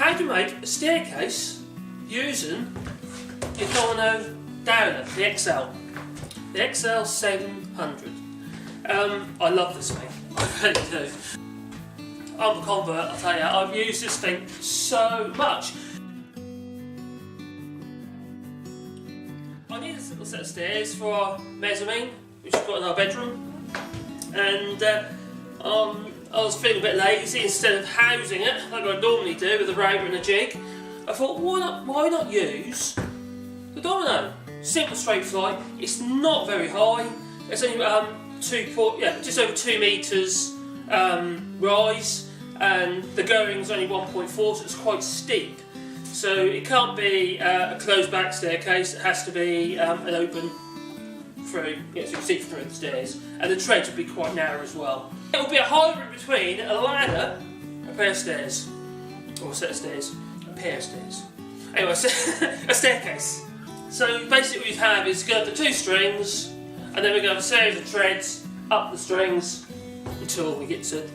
how to make a staircase using your Domino Doweller, the XL. The XL 700. I love this thing, I really do. I'm a convert, I'll tell you, I've used this thing so much. I need a little set of stairs for our mezzanine, which we've got in our bedroom. And I was feeling a bit lazy. Instead of housing it like I normally do with a router and a jig, I thought, why not use the Domino? Simple, straight flight. It's not very high. It's only just over 2 metres rise, and the going's only 1.4, so it's quite steep. So it can't be a closed back staircase. It has to be an open through, so you can see through the stairs, and the treads will be quite narrow as well. It will be a hybrid between a ladder, a pair of stairs, or a set of stairs, a pair of stairs. Anyway, a staircase. So basically what you have is you're going to have the 2 strings, and then we're going to have a series of treads up the strings until we get to,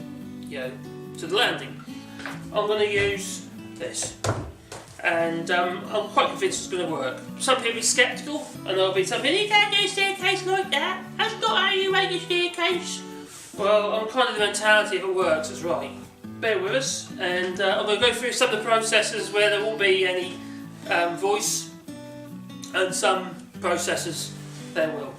to the landing. I'm going to use this. And I'm quite convinced it's going to work. Some people will be sceptical, and there'll be some people, you can't do a staircase like that. That's not how you make a staircase. Well, I'm kind of the mentality, if it works, it's right. Bear with us, and I'm going to go through some of the processes where there won't be any voice, and some processes there will.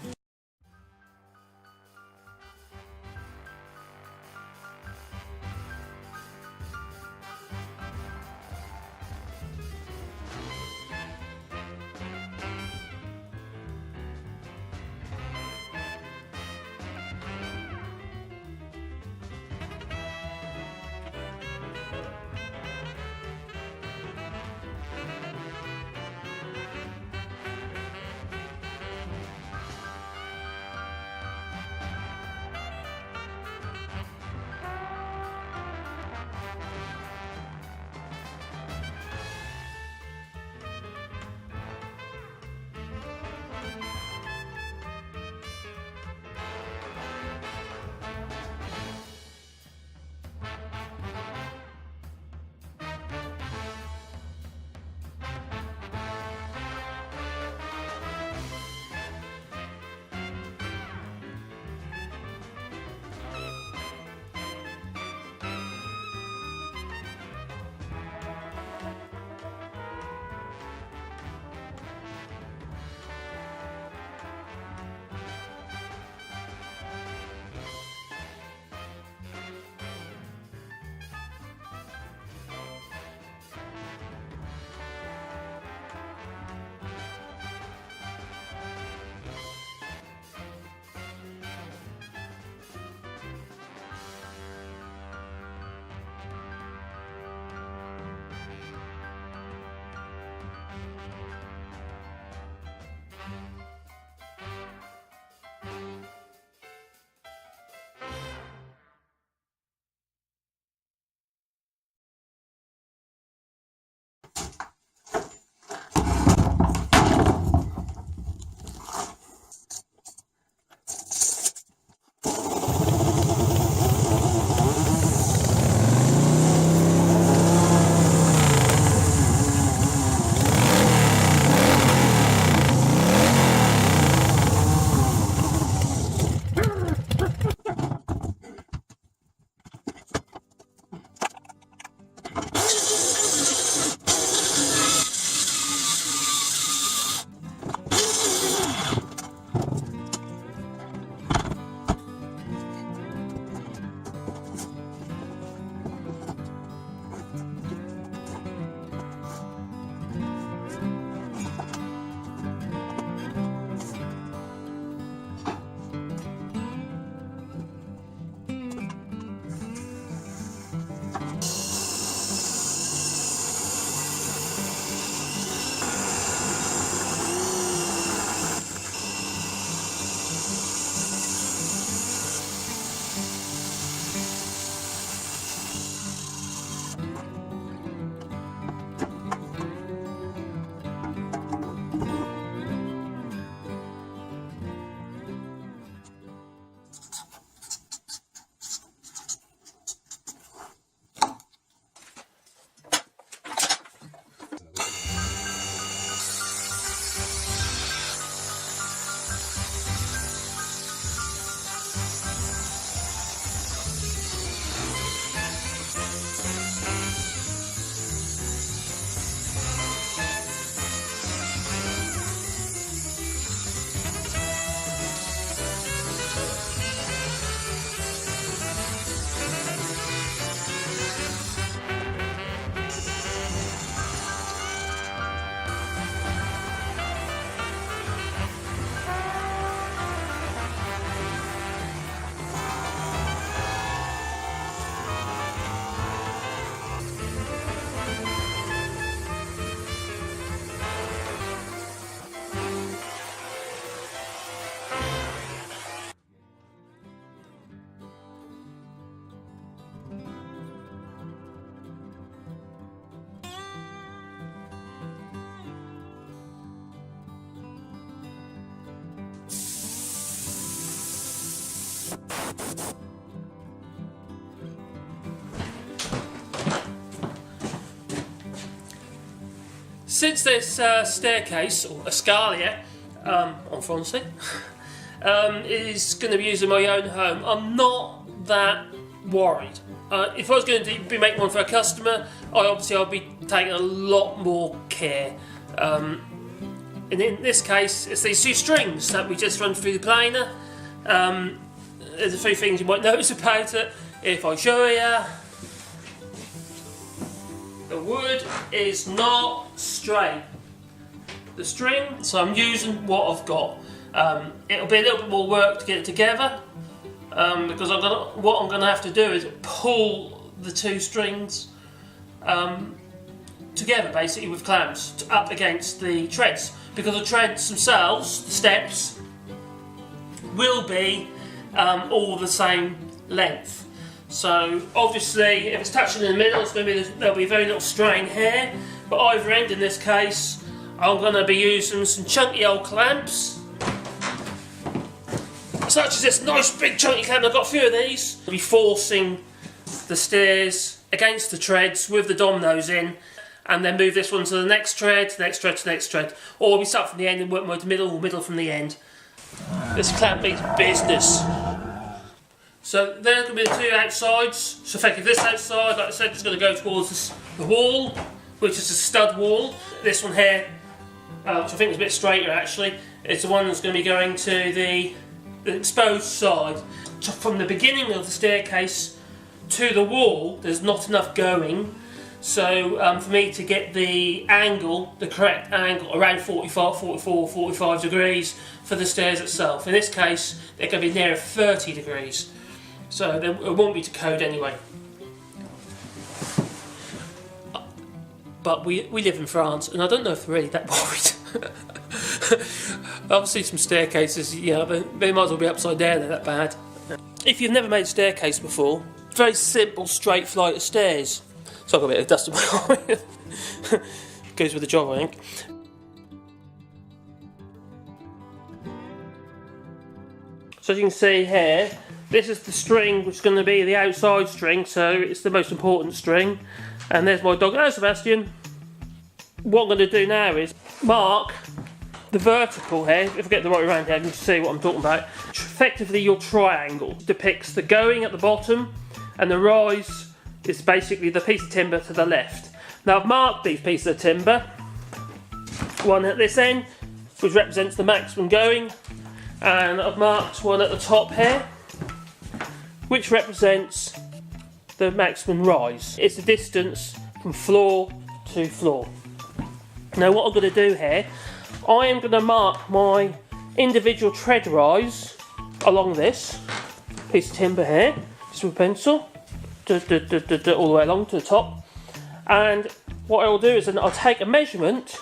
Since this staircase, or escalier, en français, is going to be used in my own home, I'm not that worried. If I was going to be making one for a customer, I'll be taking a lot more care. And in this case, it's these two strings that we just run through the planer. There's a few things you might notice about it. If I show you, the wood is not straight. The string, so I'm using what I've got. It'll be a little bit more work to get it together, because what I'm going to have to do is pull the two strings together, basically with clamps up against the treads, because the treads themselves, the steps, will be all the same length. So obviously, if it's touching in the middle, there'll be very little strain here. But either end, in this case, I'm going to be using some chunky old clamps, such as this nice big chunky clamp. I've got a few of these. I'll be forcing the stairs against the treads with the dominoes in, and then move this one to the next tread, to the next tread, to the next tread. Or we'll be start from the end and work my middle, or middle from the end. This clamp means business. So there's going to be the two outsides. So effectively this outside, like I said, is going to go towards the wall, which is a stud wall. This one here, which I think is a bit straighter actually, is the one that's going to be going to the exposed side. So from the beginning of the staircase to the wall, there's not enough going. So for me to get the angle, the correct angle, around 45 degrees for the stairs itself. In this case, they're going to be near 30 degrees. So it won't be to code anyway. But we live in France, and I don't know if they're really that worried. Obviously some staircases, they might as well be upside down, they're that bad. If you've never made a staircase before, very simple straight flight of stairs. So I've got a bit of dust in my eye. Goes with the job, I think. So as you can see here, this is the string which is going to be the outside string, so it's the most important string. And there's my dog. Hello, Sebastian. What I'm going to do now is mark the vertical here. If I get the right around here, you can see what I'm talking about. Effectively, your triangle depicts the going at the bottom, and the rise is basically the piece of timber to the left. Now I've marked these pieces of timber. One at this end, which represents the maximum going, and I've marked one at the top here, which represents the maximum rise. It's the distance from floor to floor. Now what I'm going to do here, I am going to mark my individual tread rise along this piece of timber here, just with a pencil, all the way along to the top. And what I will do is then I'll take a measurement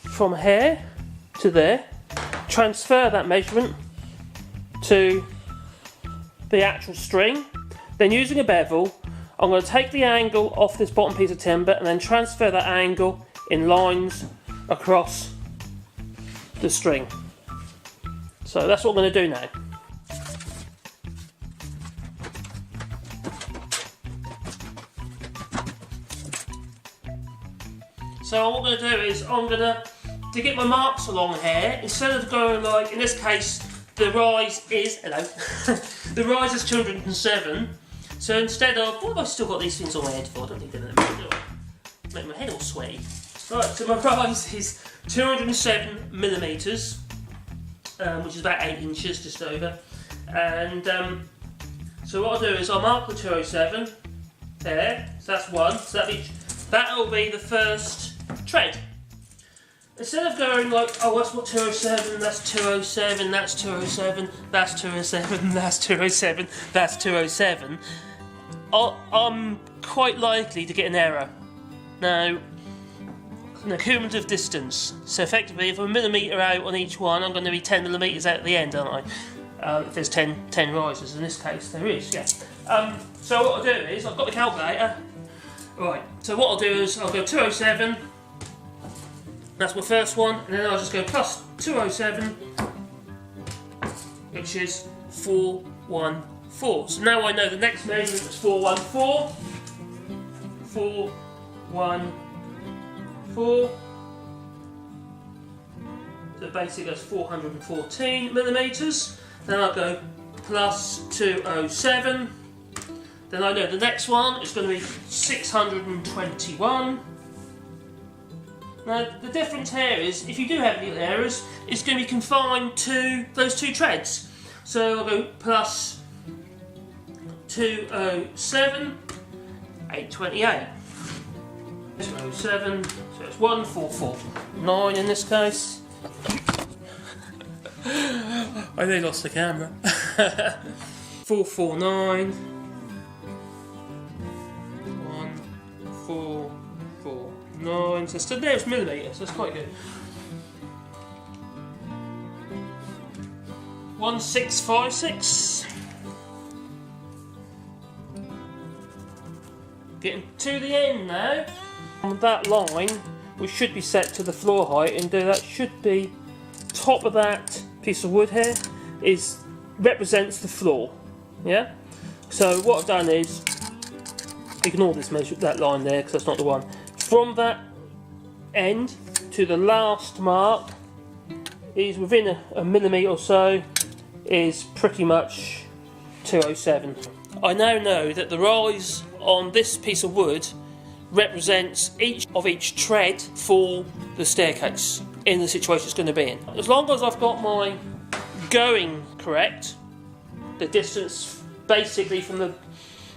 from here to there, transfer that measurement to the actual string. Then using a bevel, I'm going to take the angle off this bottom piece of timber and then transfer that angle in lines across the string. So that's what I'm going to do now. So what I'm going to do is I'm going to get my marks along here, instead of going like, in this case, the rise is, the rise is 207. So instead of, what have I still got these things on my head for? I don't need them anymore. Make my head all sweaty. Right, so my rise is 207 millimetres, which is about 8 inches, just over. And so what I'll do is I'll mark the 207 there. So that's one. So that'll be the first tread. Instead of going like, oh, that's what 207, that's 207, that's 207, that's 207, that's 207, that's 207, I'm quite likely to get an error. Now, the cumulative distance. So effectively, if I'm a millimetre out on each one, I'm going to be 10 millimetres out at the end, aren't I? If there's 10 rises, in this case there is, yeah. So what I'll do is, I've got the calculator. Right, so what I'll do is, I'll go 207, that's my first one, and then I'll just go plus 207, which is 415. 4. So now I know the next measurement is 414. 414. So basically that's 414 millimetres. Then I'll go plus 207. Then I know the next one is going to be 621. Now the difference here is, if you do have little errors, it's going to be confined to those 2 treads. So I'll go plus 207, 828. 207, so it's 1449 in this case. I nearly lost the camera. 449. 1449. So it's the nearest millimetre, so that's quite good. 1656. Getting to the end now. On that line, we should be set to the floor height, and that should be top of that piece of wood here represents the floor. Yeah. So what I've done is ignore this measure, that line there, because that's not the one. From that end to the last mark is within a millimetre or so, is pretty much 207. I now know that the rise on this piece of wood represents each tread for the staircase in the situation it's going to be in. As long as I've got my going correct, the distance basically from the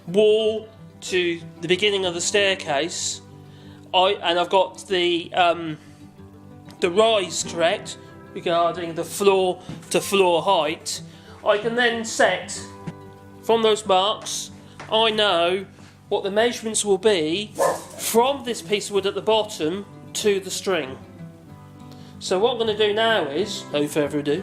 wall to the beginning of the staircase, and I've got the rise correct regarding the floor to floor height, I can then set from those marks. I know what the measurements will be from this piece of wood at the bottom to the string. So what I'm going to do now is, no further ado,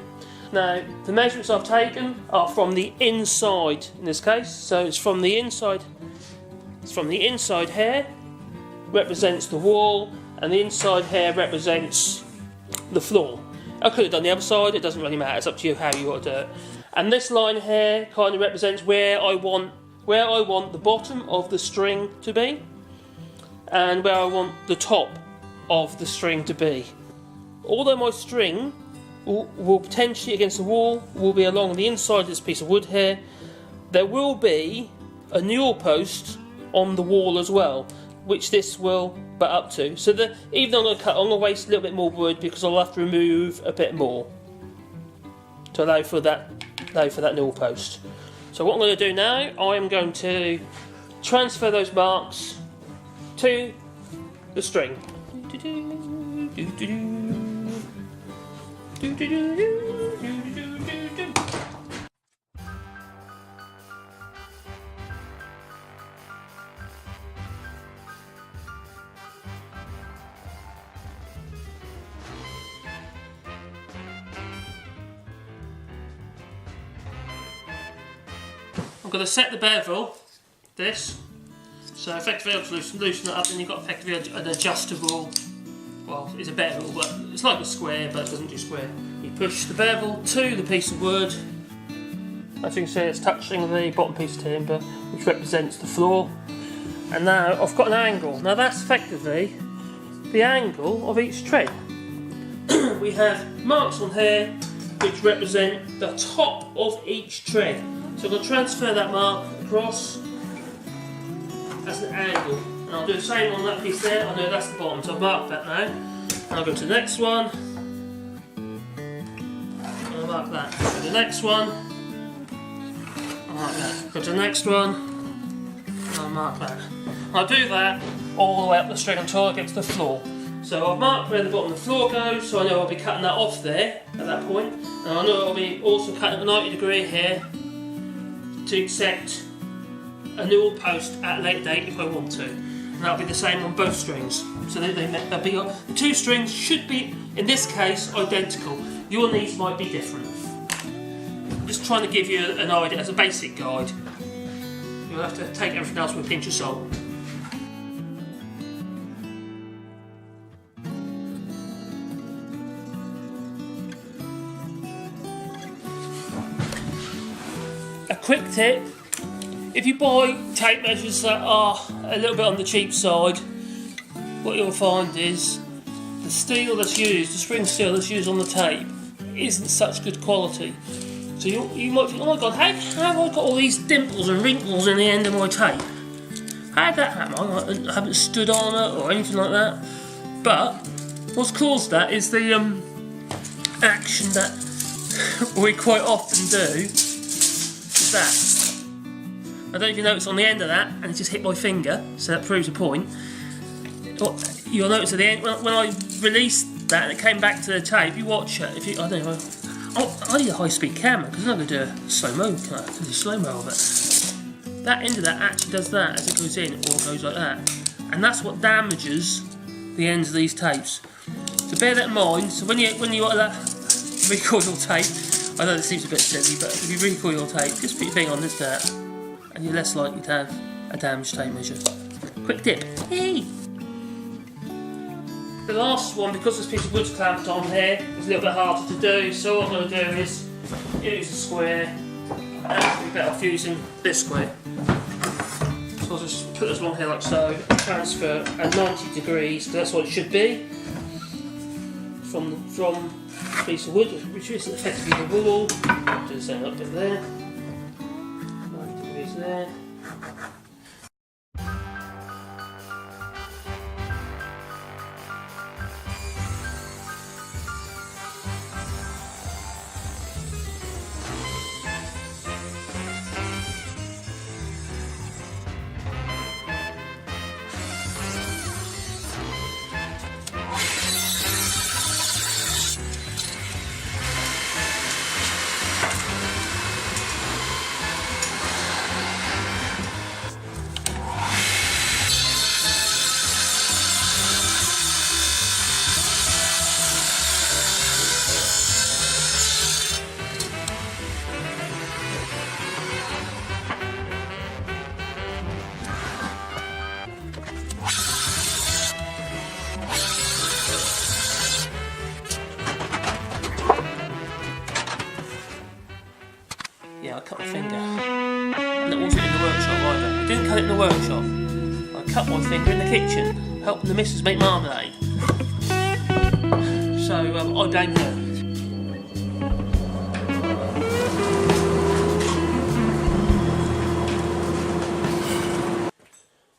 now the measurements I've taken are from the inside in this case, so it's from the inside. It's from the inside here, represents the wall, and the inside here represents the floor. I could have done the other side, it doesn't really matter, it's up to you how you want to do it. And this line here kind of represents where I want the bottom of the string to be, and where I want the top of the string to be. Although my string will potentially against the wall will be along the inside of this piece of wood here, there will be a newel post on the wall as well, which this will butt up to. So that even though I'm going to waste a little bit more wood because I'll have to remove a bit more to allow for that newel post. So what I'm going to do now, I am going to transfer those marks to the string. I'm going to set the bevel, so effectively I'll loosen it up, and you've got effectively an adjustable, well, it's a bevel, but it's like a square, but it doesn't do square. You push the bevel to the piece of wood, as you can see it's touching the bottom piece of timber, which represents the floor, and now I've got an angle. Now that's effectively the angle of each tread. We have marks on here which represent the top of each tread. So I'm going to transfer that mark across as an angle, and I'll do the same on that piece there. I know that's the bottom, so I've marked that now. And I'll go to the next one, and I'll mark that. Go to the next one, I'll mark that. Go to the next one, and I'll mark that. And I'll do that all the way up the string until I get to the floor. So I've marked where the bottom of the floor goes, so I know I'll be cutting that off there at that point. And I know I'll be also cutting a 90 degree here to accept a newel post at a later date if I want to. And that'll be the same on both strings. So the 2 strings should be, in this case, identical. Your needs might be different. I'm just trying to give you an idea as a basic guide. You'll have to take everything else with a pinch of salt. quick tip, if you buy tape measures that are a little bit on the cheap side, what you'll find is the steel that's used, the spring steel that's used on the tape, isn't such good quality. So you might think, oh my god, how have I got all these dimples and wrinkles in the end of my tape? How did that happen? I haven't stood on it or anything like that. But what's caused that is the action that we quite often do is that. I don't know if you notice on the end of that, and it just hit my finger, so that proves a point. You'll notice at the end, when I released that and it came back to the tape, you watch it. If you, I don't know, I need a high-speed camera because I'm not going to do a slow-mo. Can I do a slow-mo of it? That end of that actually does that as it goes in, or goes like that, and that's what damages the ends of these tapes. So bear that in mind. So when you recoil your tape, I know it seems a bit silly, but if you recoil your tape, just put your finger on this that, and you're less likely to have a damaged tape measure. Quick tip. Hey. The last one, because this piece of wood's clamped on here, is a little bit harder to do. So what I'm going to do is use a square, and we're better off using this square. So I'll just put this along here like so, and transfer at 90 degrees, because that's what it should be, from the piece of wood, which is effectively the wall. Do the same up bit there, 90 degrees there. Yeah, I cut my finger. And it wasn't in the workshop either. I didn't cut it in the workshop. I cut my finger in the kitchen, helping the missus make marmalade. So I blame her.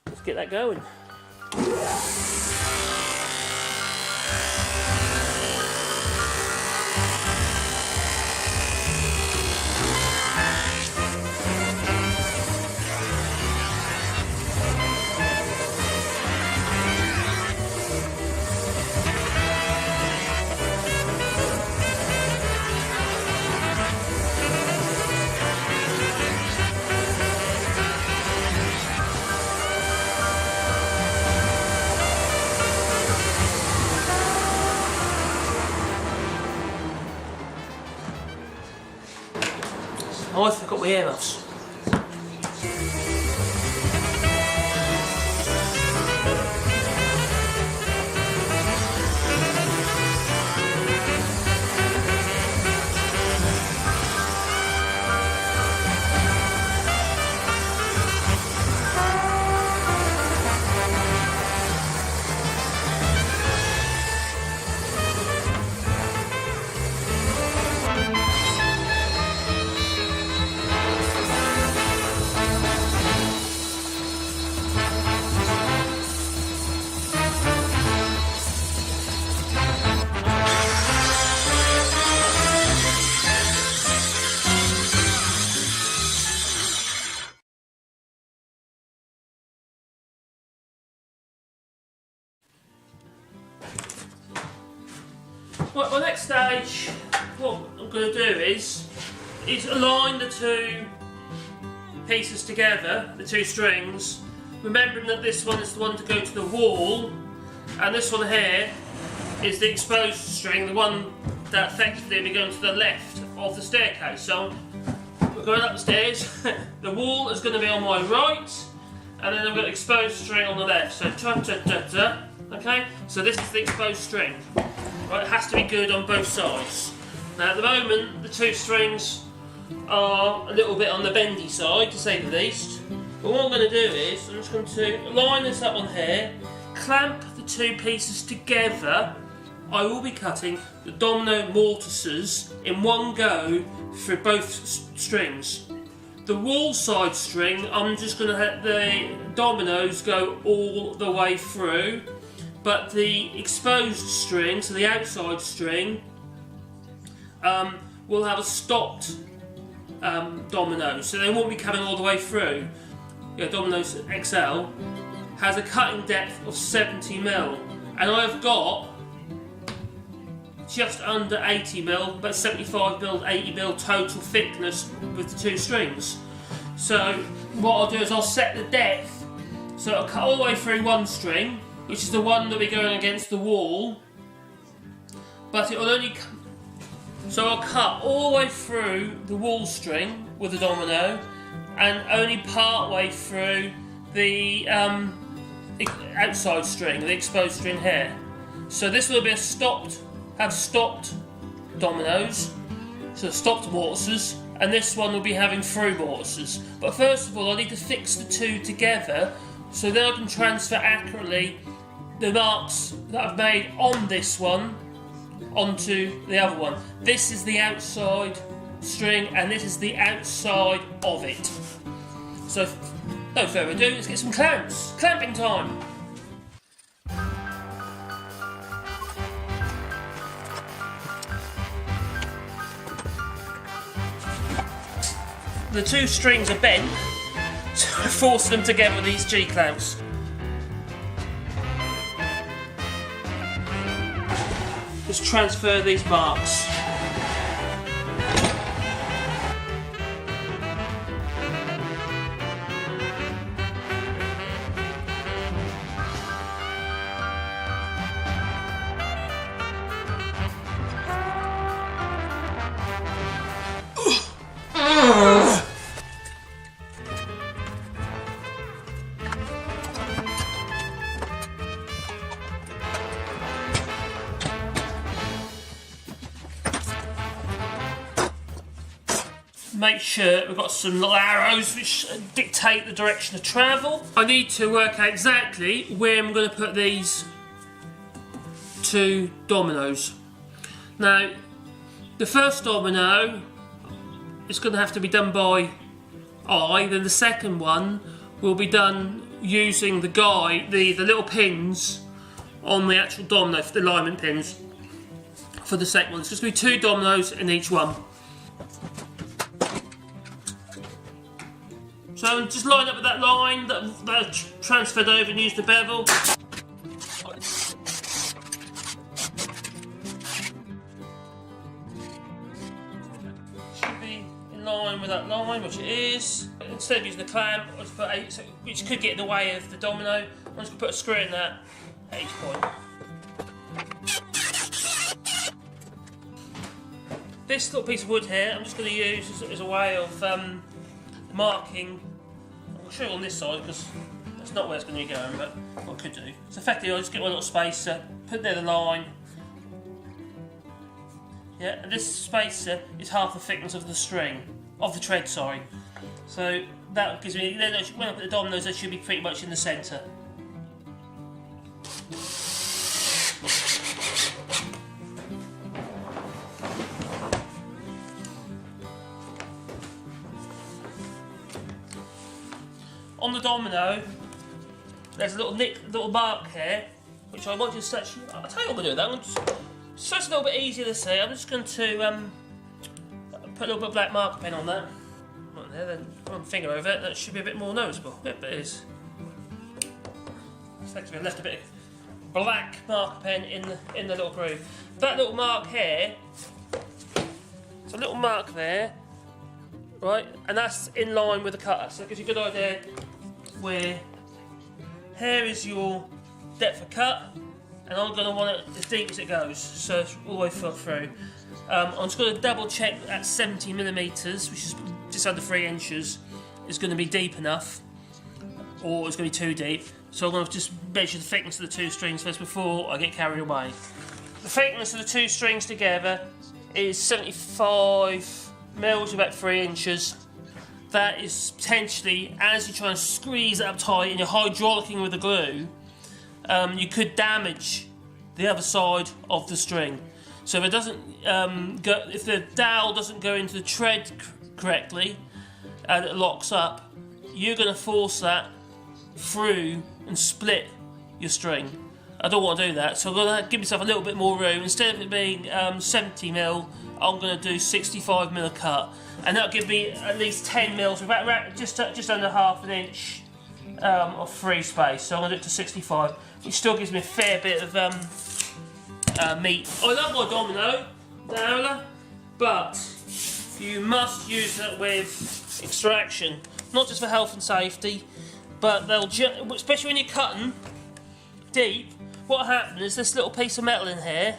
Let's get that going. Oh, I forgot my earmuffs. Well, the next stage, what I'm going to do is align the two pieces together, the two strings, remembering that this one is the one to go to the wall, and this one here is the exposed string, the one that effectively will be going to the left of the staircase. So we're going up the stairs, the wall is going to be on my right, and then I've got the exposed string on the left. So ta-ta-ta-ta, okay? So this is the exposed string. Right, it has to be good on both sides. Now at the moment, the two strings are a little bit on the bendy side, to say the least. But what I'm going to do is, I'm just going to line this up on here, clamp the two pieces together. I will be cutting the domino mortises in one go through both strings. The wall side string, I'm just going to let the dominoes go all the way through, but the exposed string, so the outside string, will have a stopped domino, so they won't be coming all the way through. Dominoes XL has a cutting depth of 70mm, and I've got just under 80mm, but 75mm, 80mm total thickness with the two strings. So what I'll do is I'll set the depth, so I'll cut all the way through one string, which is the one that we're going against the wall, but it will only so I'll cut all the way through the wall string with the domino, and only part way through the outside string, the exposed string here. So this will be have stopped dominoes, so stopped mortises, and this one will be having through mortises. But first of all, I need to fix the two together, so then I can transfer accurately the marks that I've made on this one onto the other one. This is the outside string, and this is the outside of it. So, no further ado, let's get some clamps. Clamping time! The two strings are bent, so I force them together with these G-clamps. Just transfer these marks. Make sure we've got some little arrows which dictate the direction of travel. I need to work out exactly where I'm going to put these two dominoes. Now, the first domino is going to have to be done by eye, then the second one will be done using the little pins on the actual domino, for the alignment pins for the second one. It's just going to be two dominoes in each one. So just line up with that line that I transferred over and used the bevel. Should be in line with that line, which it is. Instead of using the clamp, I just put which could get in the way of the domino, I'm just going to put a screw in that at each point. This little piece of wood here, I'm just going to use as a way of marking. I'll show you on this side because that's not where it's going to be going, but what I could do. So effectively, I'll just get one little spacer, put there the line. Yeah, and this spacer is half the thickness of the string, of the tread, sorry. So that gives me, then when I put the dominoes, they should be pretty much in the centre. On the domino, there's a little mark here, which I want you to actually. I'll tell you what I'm going to do. So it's a little bit easier to see. I'm just going to put a little bit of black marker pen on that. Right there, then put my finger over it. That should be a bit more noticeable. Yep, it is. Effectively, I left a bit of black marker pen in the little groove. That little mark here. It's a little mark there, right, and that's in line with the cutter. So it gives you a good idea where here is your depth of cut, and I'm going to want it as deep as it goes, so it's all the way through. I'm just going to double check that 70mm, which is just under 3 inches, is going to be deep enough, or it's going to be too deep. So I'm going to just measure the thickness of the two strings first before I get carried away. The thickness of the two strings together is 75 mils about 3 inches. That is potentially, as you try and squeeze it up tight and you're hydraulicking with the glue, you could damage the other side of the string. So if it doesn't if the dowel doesn't go into the tread correctly and it locks up, you're going to force that through and split your string. I don't want to do that, so I'm going to give myself a little bit more room. Instead of it being 70mm, I'm going to do 65mm cut, and that'll give me at least 10mm, about just under half an inch of free space. So I'm going to do it to 65, which still gives me a fair bit of meat. I love my Domino Doweller, but you must use it with extraction, not just for health and safety, but especially when you're cutting deep. What happens is this little piece of metal in here,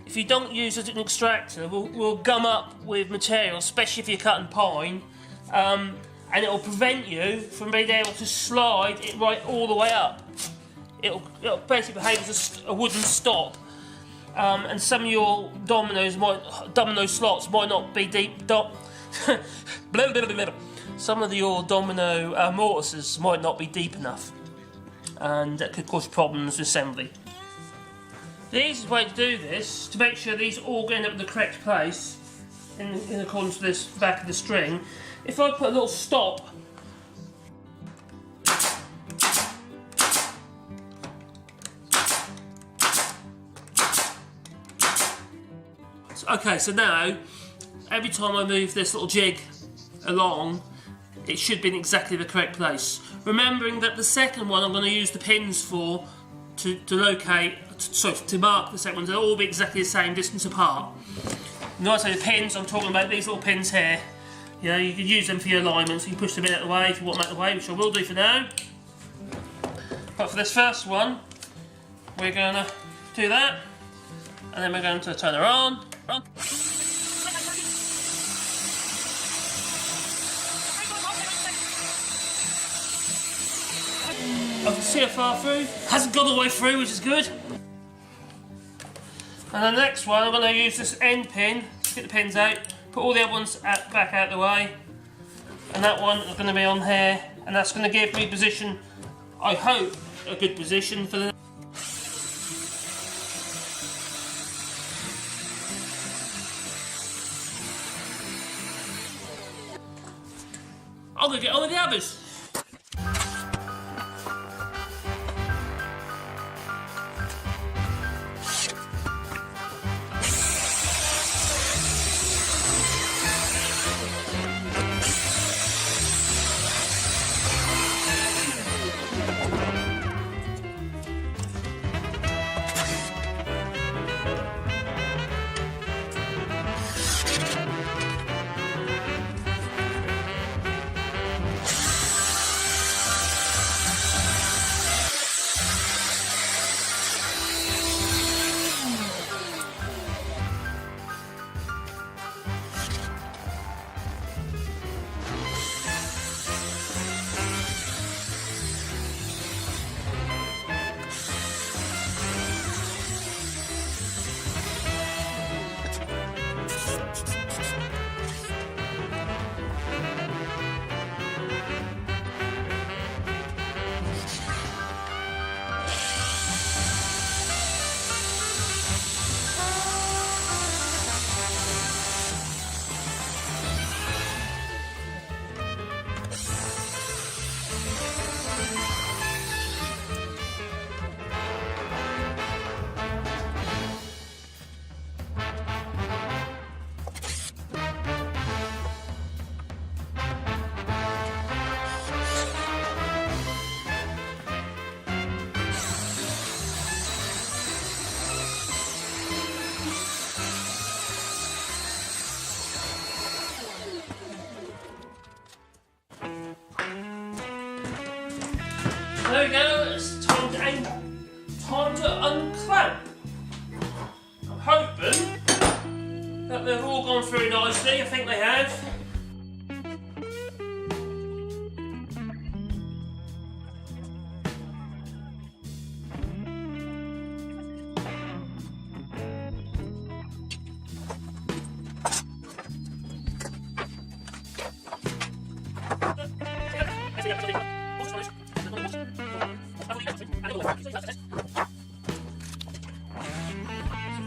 if you don't use it as an extractor, will gum up with material, especially if you're cutting pine, and it will prevent you from being able to slide it right all the way up. It'll basically behave as a wooden stop, and some of your domino slots might not be deep. Some of your domino mortises might not be deep enough, and that could cause problems with assembly. The easiest way to do this, to make sure these all end up in the correct place, in accordance with this back of the string, if I put a little stop okay, so now every time I move this little jig along, it should be in exactly the correct place. Remembering that the second one I'm going to use the pins for to mark the second one, they'll all be exactly the same distance apart. When I say the pins, I'm talking about these little pins here. You know, you can use them for your alignments. You can push them in out of the way if you want them out of the way, which I will do for now. But for this first one, we're going to do that, and then we're going to turn her on. I can see her far through. Hasn't gone all the way through, which is good. And the next one, I'm going to use this end pin, get the pins out, put all the other ones back out of the way, and that one is going to be on here, and that's going to give me position, I hope, a good position for the... I'm going to get on with the others. There we go, it's time to unclamp. I'm hoping that they've all gone through nicely. I think they have.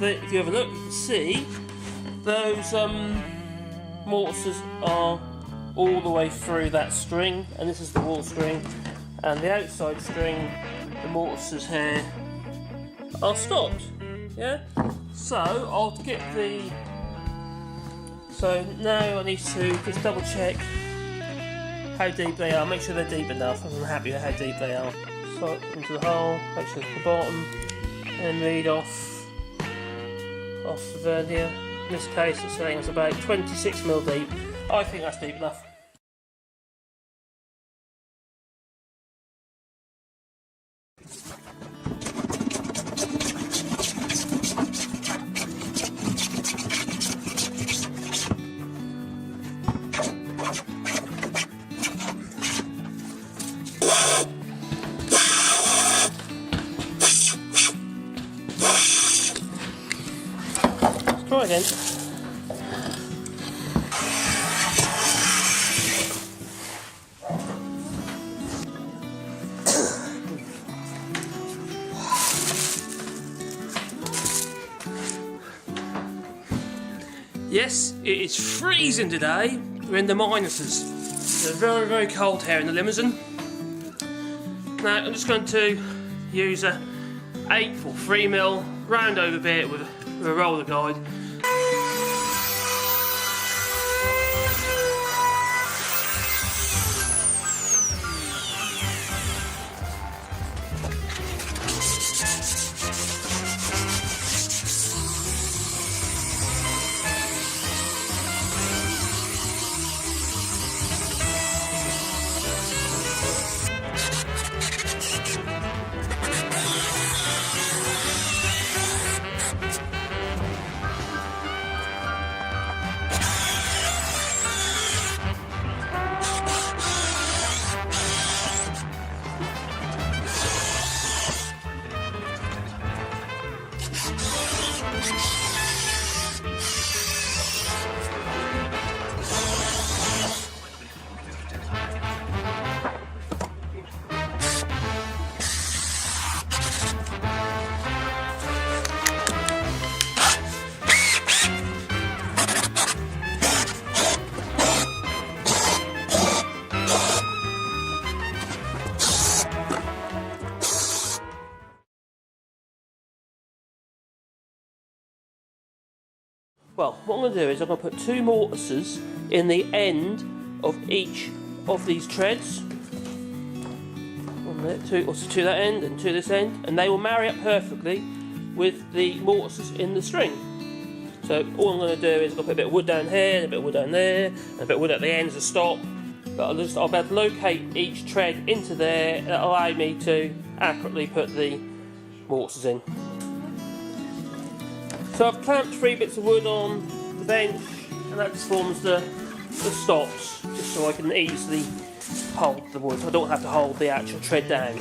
If you have a look, you can see those mortises are all the way through that string, and this is the wall string, and the outside string, the mortises here are stopped. Yeah. So I'll get the. So now I need to just double check how deep they are. Make sure they're deep enough. I'm happy with how deep they are. So into the hole, make sure it's the bottom, and read off the vernier. In this case it's saying it's about 26mm deep. I think that's deep enough. Let's try again. Yes, it is freezing today. We're in the minuses. It's very, very cold here in the limousine. Now I'm just going to use a 1/8 or 3mm round over bit with a roller guide. Well, what I'm going to do is I'm going to put 2 mortises in the end of each of these treads. To that end and to this end, and they will marry up perfectly with the mortises in the string. So all I'm going to do is I'll put a bit of wood down here, and a bit of wood down there, and a bit of wood at the ends to stop. But I'll be able to locate each tread into there. That'll allow me to accurately put the mortises in. So I've clamped 3 bits of wood on the bench, and that just forms the stops, just so I can easily hold the wood. I don't have to hold the actual tread down.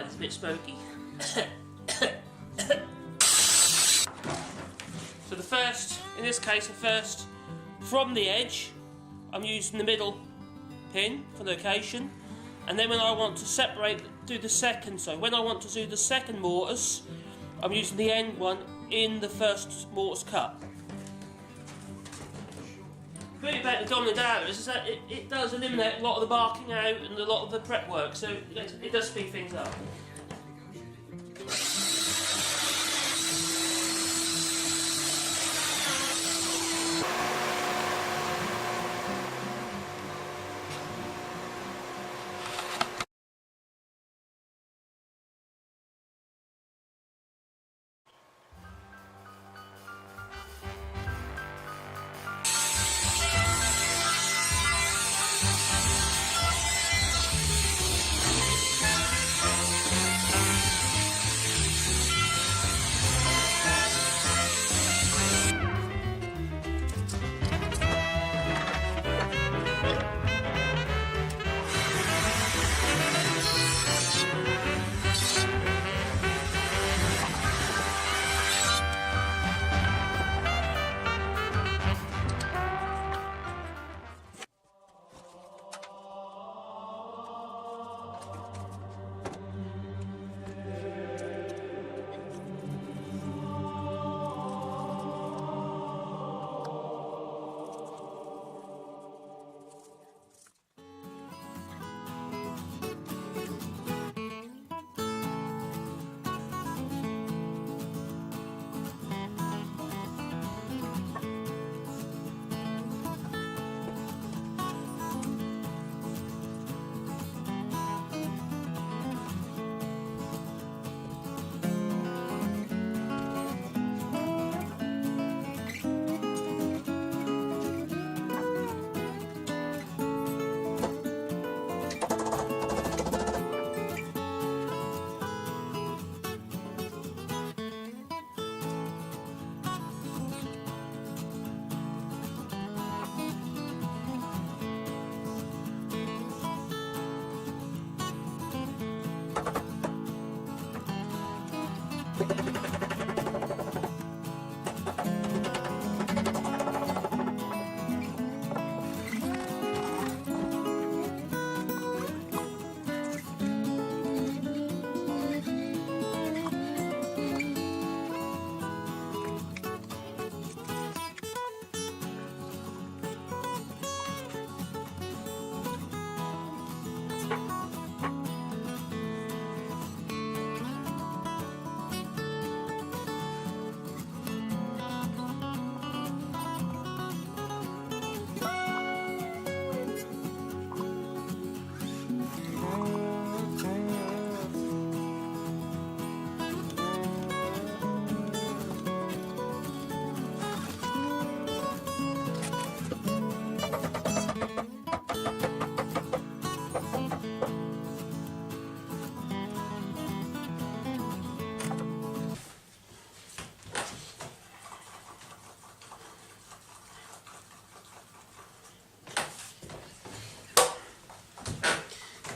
it's a bit smoky. So the first, in this case, the first from the edge, I'm using the middle pin for location, and then when I want to separate, do the second. So when I want to do the second mortise, I'm using the end one in the first mortise cut. The thing about the Domino Doweller is that it does eliminate a lot of the barking out and a lot of the prep work, so it does speed things up.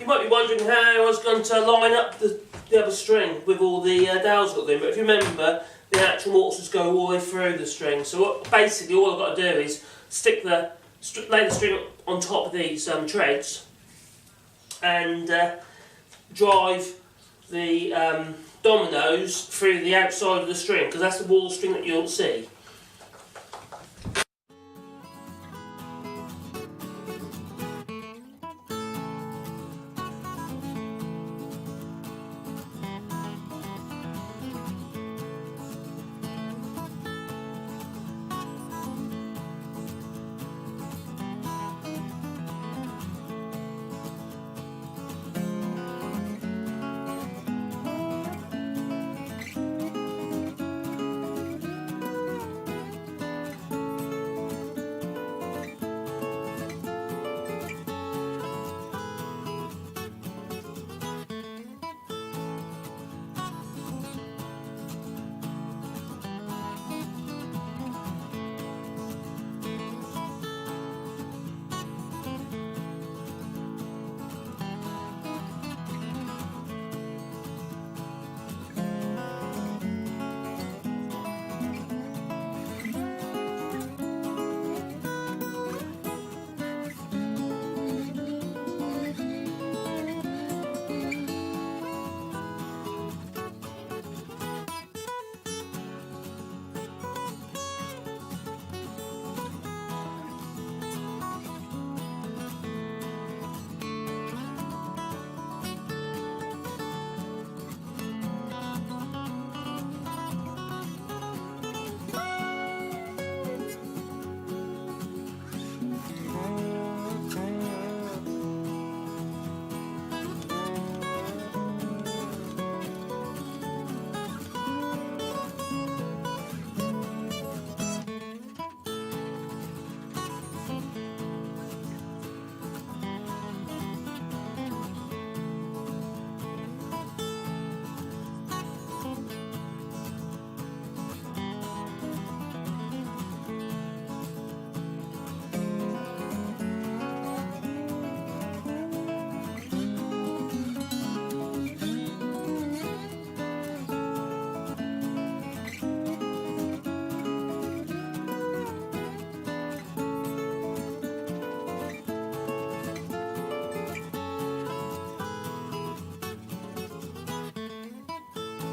You might be wondering how I was going to line up the other string with all the dowels got in, but if you remember, the actual mortises go all the way through the string. So basically all I've got to do is lay the string on top of these treads and drive the dominoes through the outside of the string, because that's the wall string that you'll see.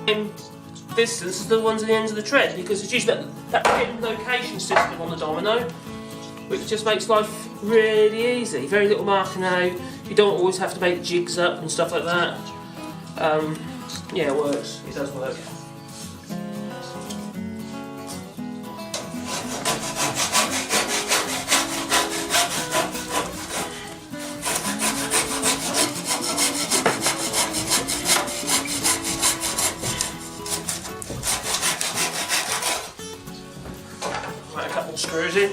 same distance as the ones at the ends of the tread, because it's using that pin location system on the domino, which just makes life really easy. Very little marking out. You don't always have to make jigs up and stuff like that. Yeah, it works. It does work. Right, a couple of screws in.